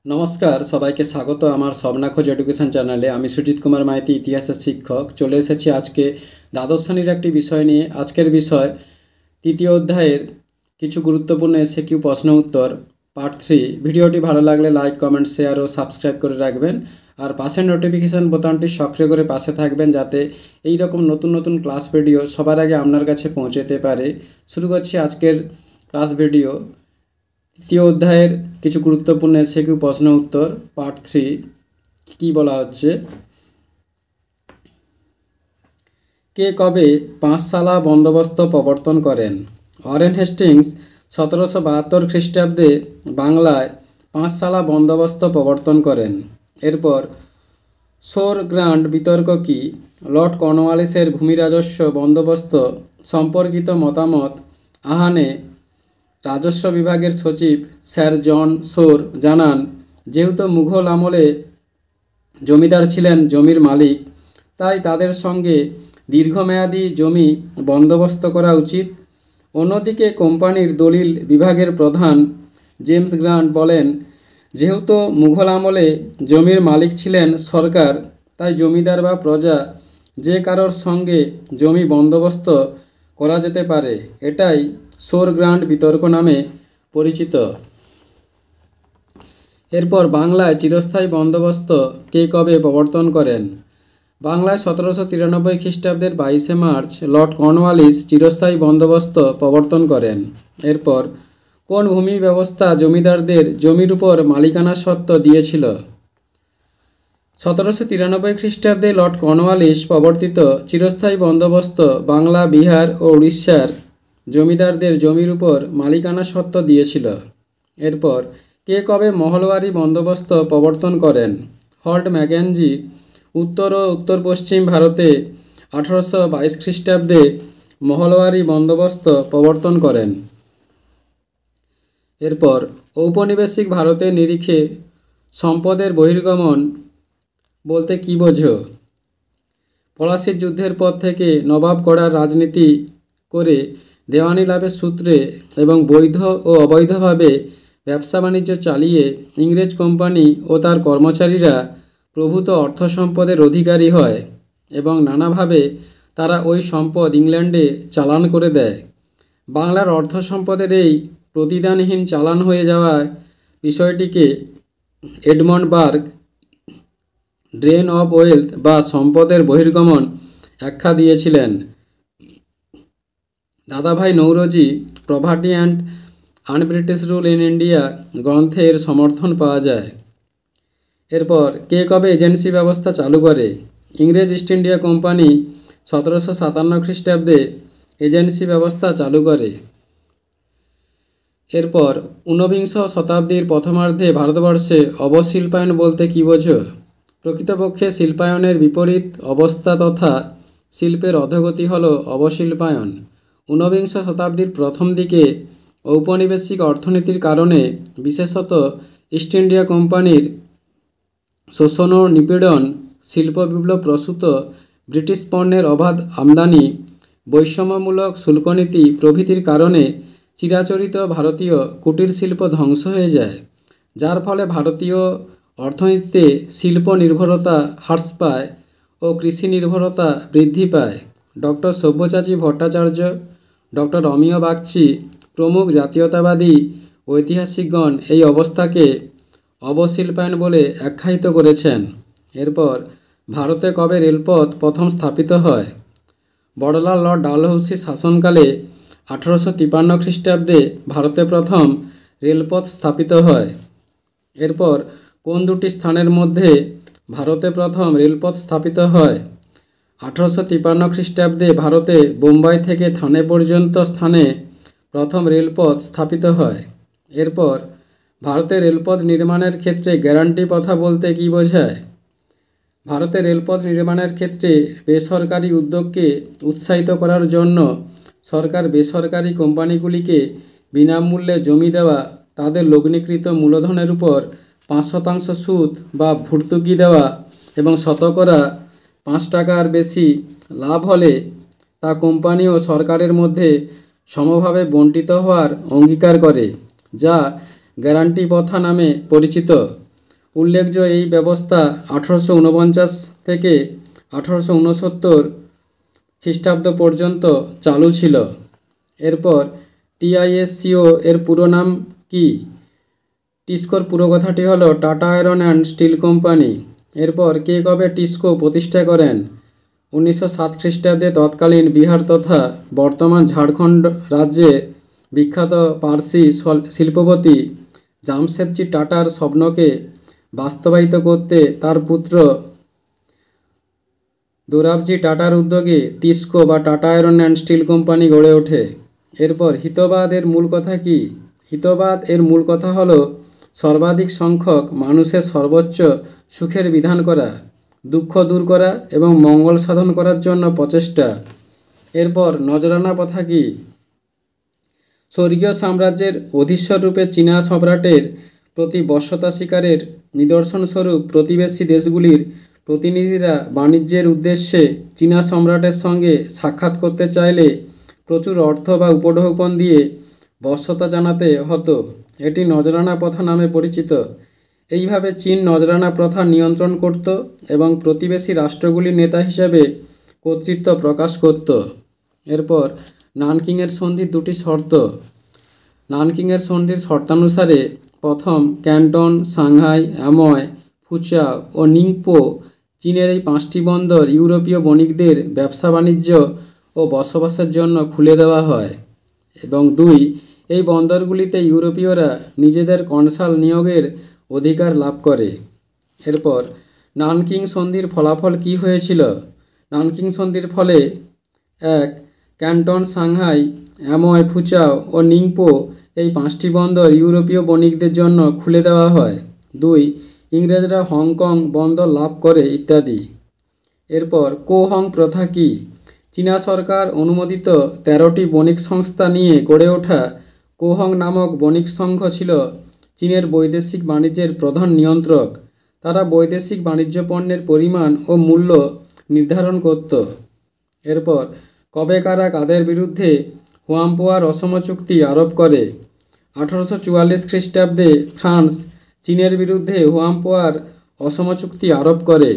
नमस्कार सबाइके स्वागत आमार स्वप्ना खोज एडुकेशन चैनले। आमी सुजित कुमार माइती इतिहासेर शिक्षक चले एसेछि आज के द्वादश श्रेणीर एकटी विषय निये। आजकेर विषय तृतीय अध्यायेर किछु गुरुत्वपूर्ण एसकिউ प्रश्न उत्तर पार्ट 3। भिडियोटी भालो लागले लाइक कमेंट शेयर और सबस्क्राइब करे राखबेन और पाशे नोटिफिकेशन बोतामटी सक्रिय करे पाशे थाकबेन जाते एई रकम नतून नतून क्लास भिडियो सबार आगे आपनार काछे पौंछाते पारे। शुरू करछि आजकेर क्लास भिडियो। तृतीय अध्यायेर किछु गुरुत्वपूर्ण एसकिউ प्रश्न उत्तर पार्ट 3 की बला हच्छे, के कबे पाँचशाला बंदोबस्त प्रवर्तन करें? वॉरेन हेस्टिंग्स 1772 ख्रिस्टाब्दे बांगलाय पाँचशाला बंदोबस्त प्रवर्तन करें। एरपर सोर ग्रांट बितर्क की लर्ड कर्नवालिसेर भूमि राजस्व बंदोबस्त सम्पर्कित मतामत आहाने राजस्व विभागेर सचिव सर जन सोर जानान जेहेतु मुघल आमले जमीदार छिलेन जमिर मालिक ताई तादेर संगे दीर्घमेयादी जमी बंदोबस्त करा उचित। अन्यदिके कोम्पानिर दलिल विभागेर प्रधान जेम्स ग्रांट बोलेन जेहेतु मुघल आमले जमिर मालिक छिलेन सरकार ताई जमीदार बा प्रजा जे कारोर संगे जमी बंदोबस्त करा जेते पारे, एटाई सोर ग्रांट बितर्क नामे परिचित। एरपर बांगलाय चिरस्थायी बंदोबस्त के कबे प्रवर्तन करें? बांगलाय 1793 ख्रिस्टाब्देर 22 मार्च लर्ड कर्नवालिस चिरस्थायी बंदोबस्त प्रवर्तन करें। एरपर कोन भूमि व्यवस्था जमीदारदेर जमिर उपर मालिकाना सत्त्व दिएछिल? 1793 ख्रिस्टाब्दे लर्ड कर्नवालिस प्रवर्तित चिरस्थायी बंदोबस्त बांगला बिहार और उड़ीसार जमीदारदेर जमिर उपर मालिकाना सत्त्व दिएछिल। एरपर के कबे महलवारी बंदोबस्त प्रवर्तन करें? हल्ट मैकेंजी उत्तर और उत्तर पश्चिम भारते 1822 ख्रिस्टाब्दे महलवारी बंदोबस्त प्रवर्तन करें। एरपर औपनिवेशिक भारते निरिखे सम्पदेर बहिर्गमन बोलते कि बोझो? पलाशीर युद्धेर पर थेके नवाब कड़ार राजनीति करे देवानी लाभेर सूत्रे एवं बैध और अबैधभावे व्यवसा बाणिज्य चालिए इंग्रेज कोम्पानी और तार कर्मचारीरा प्रभूत अर्थ सम्पदेर अधिकारी हय एवं नानाभावे तारा ओई सम्पद इंग्लैंडे चालान करे देय। बांगलार अर्थ सम्पदेर एई प्रतिदानहीन चालान हये जाওয়ার विषयटिके Edmund Burke drain of wealth बा सम्पदेर बहिर्गमन आख्या दिएछिलेन। Dadabhai Naoroji poverty and un-British rule in India ग्रंथे एर समर्थन पाওয়া যায়। एरपर के कबे एजेंसी व्यवस्था चालू करे? इंग्रेज ईस्ट इंडिया कोम्पानी 1757 ख्रिस्टाब्दे एजेंसी व्यवस्था चालू करे। एरपर ऊनविंश शताब्दीर प्रथमार्धे भारतवर्षे अवशिल्पायन बोलते कि बोझो? प्रकृतपक्षे शिल्पायनेर विपरीत अवस्था तथा शिल्पेर अधोगति हलो अवशिल्पायन। ऊनविंश शताब्दीर प्रथम दिके औपनिवेशिक अर्थनीतिर कारणे विशेषत ईस्ट इंडिया कोम्पानिर शोषण और निपीड़न शिल्प विप्लव प्रसूत ब्रिटिश पण्येर अबाध आमदानी वैषम्यमूलक शुल्कनीति प्रभृतिर कारणे चिराचरित भारतीय कुटीर शिल्प ध्वंस हो जाए, जार फले भारतीय अर्थनीतिते शिल्प निर्भरता ह्रास पाय और कृषि निर्भरता बृद्धि पाय। डॉक्टर सब्यसाची भट्टाचार्य डॉक्टर अमीय बागची प्रमुख जातीयतावादी ऐतिहासिकगण এই অবস্থাকে অবশিল্পায়ন বলে আখ্যায়িত করেছেন। এরপর ভারতে কবে রেলপথ প্রথম স্থাপিত হয়? বড়লাল লর্ড ডালহৌসি শাসনকালে 1853 খ্রিস্টাব্দে ভারতে প্রথম রেলপথ স্থাপিত হয়। এরপর কোন দুটি স্থানের মধ্যে ভারতে প্রথম রেলপথ স্থাপিত হয়? 1853 খ্রিস্টাব্দে ভারতে বোম্বাই থেকে থানে পর্যন্ত স্থানে प्रथम रेलपथ स्थापित है। एरपर भारते रेलपथ निर्माणेर क्षेत्रे ग्यारंटी प्रथा बोलते कि बोझाय? भारते रेलपथ निर्माणेर क्षेत्रे बेसरकारी उद्योगके उत्साहित करार जन्य सरकार बेसरकारी कोम्पानिगुलिके बिनामूल्ये जमी देवा तादेर लग्निकृत मूलधनेर उपर 5% सूद बा भर्तुकी देवा एवं शतकरा 5 टाकार बेशी लाभ हले ता कोम्पानी और सरकारेर मध्य समभावे बंटित हওয়ার अंगीकार करे, जा ग्यारंटी प्रथा नामे परिचित। উল্লেখ্য এই ব্যবস্থা 1849 থেকে 1869 খ্রিস্টাব্দ পর্যন্ত চালু ছিল। এরপর টিআইএসসিও এর পুরো নাম কি? টিস্কোর পুরো কথাটি হলো tata iron and steel company. এরপর কে কবে টিস্কো প্রতিষ্ঠা করেন? 1907 খ্রিস্টাব্দে তৎকালীন বিহার তথা বর্তমান ঝাড়খণ্ড রাজ্যে বিখ্যাত পার্সি শিল্পপতি জামশেদজি টাটার স্বপ্নকে বাস্তবায়িত করতে তার পুত্র দোরাবজি টাটার উদ্যোগে টিস্কো বা tata iron and steel company গড়ে ওঠে। এরপর হিতবাদ এর মূল কথা কি? হিতবাদ এর মূল কথা হলো সর্বাধিক সংখ্যক মানুষের সর্বোচ্চ সুখের বিধান করা, দুঃখ দূর করা এবং মঙ্গল সাধন করার জন্য প্রচেষ্টা। এরপর নজরানা প্রথা কি? স্বর্গীয় সাম্রাজ্যের অধীশ্বর রূপে চীনা সম্রাটের প্রতি বশ্যতা স্বীকারের নিদর্শনস্বরূপ প্রতিবেশী দেশগুলির প্রতিনিধিরা বাণিজ্যের উদ্দেশ্যে চীনা সম্রাটের সঙ্গে সাক্ষাৎ করতে চাইলে প্রচুর অর্থ বা উপঢৌকন দিয়ে বশ্যতা জানাতে হতো। এটি নজরানা প্রথা নামে পরিচিত। এইভাবে চীন নজরানা প্রথা নিয়ন্ত্রণ করত এবং প্রতিবেশী রাষ্ট্রগুলির নেতা হিসেবে কর্তৃত্ব প্রকাশ করত। এরপর নানকিংয়ের সন্ধির দুটি শর্ত। নানকিংয়ের সন্ধির শর্তানুসারে প্রথম, ক্যান্টন, সাংহাই, অ্যাময়, ফুচাও ও নিংপো চীনের এই 5টি বন্দর ইউরোপীয় বণিকদের ব্যবসা বাণিজ্য ও বসবাসের জন্য খুলে দেওয়া হয় এবং 2, এই বন্দরগুলিতে ইউরোপীয়রা নিজেদের কনসাল নিয়োগের অধিকার লাভ করে। এরপর নানকিং সন্ধির ফলাফল কি হয়েছিল? নানকিং সন্ধির ফলে 1, ক্যান্টন, সাংহাই, অ্যাময়, ফুচাও ও নিংপো এই 5টি বন্দর ইউরোপীয় বণিকদের জন্য খুলে দেওয়া হয়। 2, ইংরেজরা হংকং বন্দর লাভ করে ইত্যাদি। এরপর কোহং প্রথা কি? চীনা সরকার অনুমোদিত 13টি বণিক সংস্থা নিয়ে গড়ে ওঠা কোহং নামক বণিক সংঘ ছিল চীনের বৈদেশিক বাণিজ্যের প্রধান নিয়ন্ত্রক। তারা বৈদেশিক বাণিজ্য পণ্যের পরিমাণ ও মূল্য নির্ধারণ করত। এরপর কবে কারা কাদের বিরুদ্ধে হুয়াম্পোয়ার অসম চুক্তি আরোপ করে? 1844 খ্রিস্টাব্দে ফ্রান্স চীনের বিরুদ্ধে হুয়াম্পোয়ার অসম চুক্তি আরোপ করে।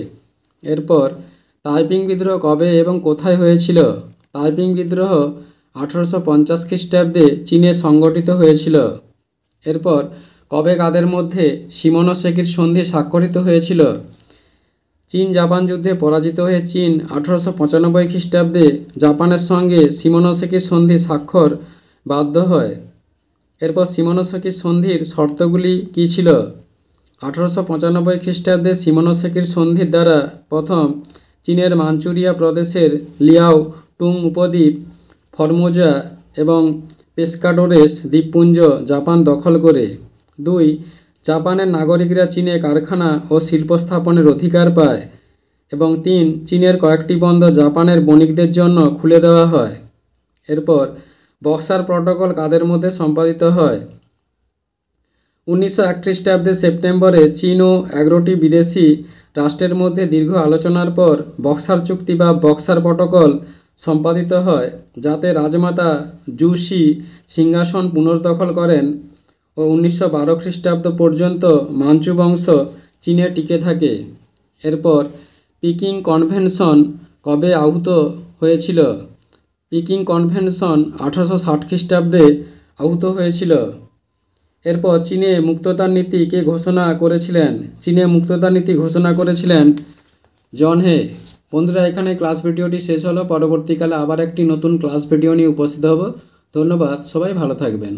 এরপর তাইপিং বিদ্রোহ কবে এবং কোথায় হয়েছিল? তাইপিং বিদ্রোহ 1850 খ্রিস্টাব্দে চীনে সংগঠিত হয়েছিল। এরপর কবে কাদের মধ্যে শিমোনোসেকির সন্ধি স্বাক্ষরিত হয়েছিল? চীন জাপান যুদ্ধে পরাজিত হয়ে চীন 1895 খ্রিস্টাব্দে জাপানের সঙ্গে শিমোনোসেকির সন্ধি স্বাক্ষর বাধ্য হয়। এরপর শিমোনোসেকির সন্ধির শর্তগুলি কী ছিল? 1895 খ্রিস্টাব্দে শিমোনোসেকির সন্ধির দ্বারা প্রথম, চীনের মাঞ্চুরিয়া প্রদেশের লিয়াও টুং উপদ্বীপ, ফরমোজা এবং পেস্কাডোরেস দ্বীপপুঞ্জ জাপান দখল করে। 2, জাপানের নাগরিকরা চীনে কারখানা ও শিল্প স্থাপনের অধিকার পায় এবং 3, চীনের কয়েকটি বন্দর জাপানের বণিকদের জন্য খুলে দেওয়া হয়। এরপর বক্সার প্রটোকল কাদের মধ্যে সম্পাদিত হয়? 1901 খ্রিস্টাব্দে সেপ্টেম্বরে চীন ও 11টি বিদেশি রাষ্ট্রের মধ্যে দীর্ঘ আলোচনার পর বক্সার চুক্তি বা বক্সার প্রটোকল সম্পাদিত হয়, যাতে রাজমাতা জুশি সিংহাসন পুনর্দখল করেন ও 1912 খ্রিস্টাব্দ পর্যন্ত মাঞ্চু বংশ চীনে টিকে থাকে। এরপর পিকিং কনভেনশন কবে আহুত হয়েছিল? পিকিং কনভেনশন 1860 খ্রিস্টাব্দে আহুত হয়েছিল। এরপর চীনে মুক্ততার নীতি কে ঘোষণা করেছিলেন? চীনে মুক্ততার নীতি ঘোষণা করেছিলেন জন হে। বন্ধুরা, এখানে ক্লাস ভিডিওটি শেষ হলো। পরবর্তীকালে আবার একটি নতুন ক্লাস ভিডিও নিয়ে উপস্থিত হব। ধন্যবাদ, সবাই ভালো থাকবেন।